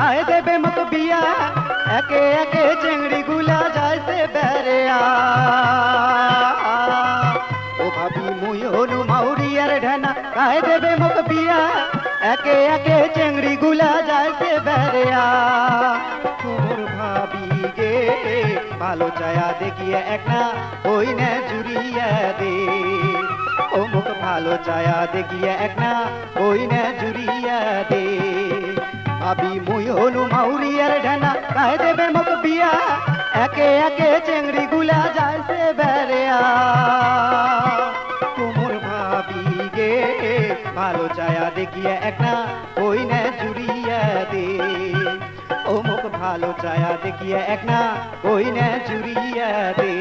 খায় দেবে মক বিয়া একে একে চেংড়ি গুলা যাইছে বেড়েয়া ও ভাবি মুই হনু মাউরিয়ার ঢেনা খায় দেবে মক বিয়া একে একে চেংড়ি গুলা যাইছে বেড়েয়া তোর ভাবি গে ভালো চায়া দেখিয়ে এক না ওই না জুড়িয়া দে ও মুখ ভালো চায়া দেখিয়ে এক না ওই না জুড়িয়া দে ভাবি মুই হনু মাউরিয়ার ঢেনা খায় দেবে মক বিয়া একে একে চেংড়ি গুলা যাইছে বেড়েয়া তোমর ভাবি গে ভালো চায়া দেখিয়ে এক না ওই না জুড়িয়া দে ও মুখ ভালো চায়া দেখিয়ে এক না ওই না জুড়িয়া দে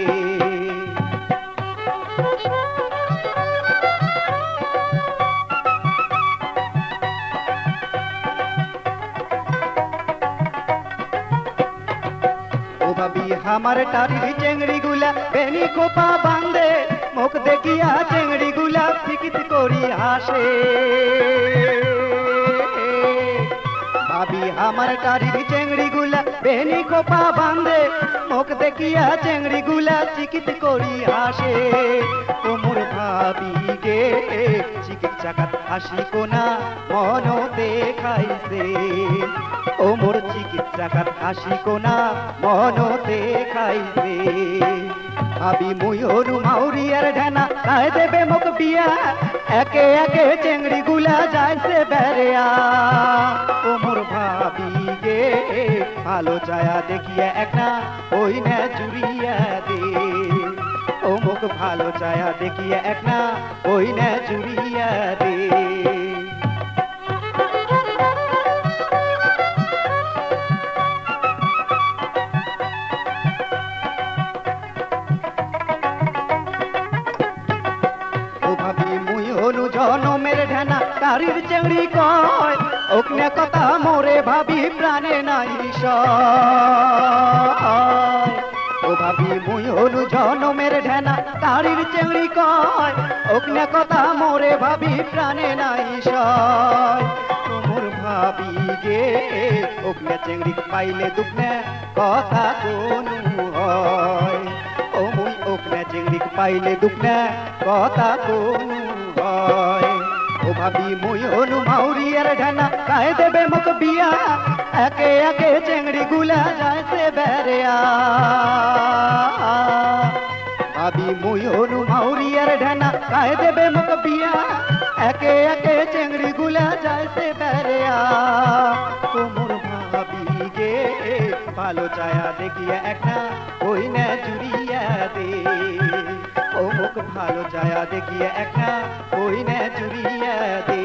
ও ভাবি আমার টারির চেংড়ি গুলা বেনি খোপা বান্ধে মুখ দেখিয়া চেংড়ি গুলা ফিকিত করি হাসে ভাবি আমার টারির চেংড়ি গুলা বেনি খোপা বান্ধে মুখ দেখিয়া চেংড়ি গুলা চিকিত করি হাসে তোমর ভাবি গে চিকিত চাকাত হাসি কোনা মন দেখাইছে ও মোর চিকিৎসাকার হাসি কোনা মন দেখাইছে ভাবি মুই হনু মাউরিয়ার ঢেনা খায় দেবে মক বিয়া একে একে চেংড়ি গুলা যাইছে বেড়েয়া ও মোর ভাবি গে ভালো চায়া দেখিয়া এক না ওই না জুড়িয়া দে ও মুখ ভালো চায়া দেখিয়া এক না ওই না জুড়িয়া দে জনমের ঢেনা তারির চেংড়ি কয় ওকনে কথা মোরে ভাবি প্রাণে নাই ও ভাবি মুই হনু জনমের ঢেনা তারির চেংড়ি কয় ওকনে কথা মোরে ভাবি প্রাণে নাই তোমর ভাবি গে ওকনে চেংড়ি পাইলে দুঃখনে কথা কোনু হয় ও মুই ওকনে চেংড়ি পাইলে দুঃখনে কথা কোনু ও ভাবি মুই হনু মাউরিয়ার ঢেনা খায় দেবে মক বিয়া একে একে চেংড়ি গুলা যাইছে বেড়েয়া ভাবি মুই হনু মাউরিয়ার ঢেনা খায় দেবে মক বিয়া একে একে চেংড়ি গুলা যাইছে বেড়েয়া তোমর ভাবি গে ভালো চায়া দেখিয়া এক না ওই না জুড়িয়া দে ও মুখ ভালো চায়া দেখিয়ে এক না ওই না জুড়িয়া দে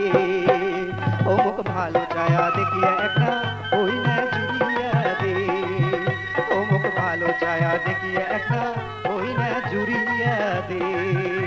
ও মুখ ভালো চায়া দেখিয়ে এক না ওই না জুড়িয়া দে ও মুখ ভালো চায়া দেখিয়ে এক না ওই না জুড়িয়া দে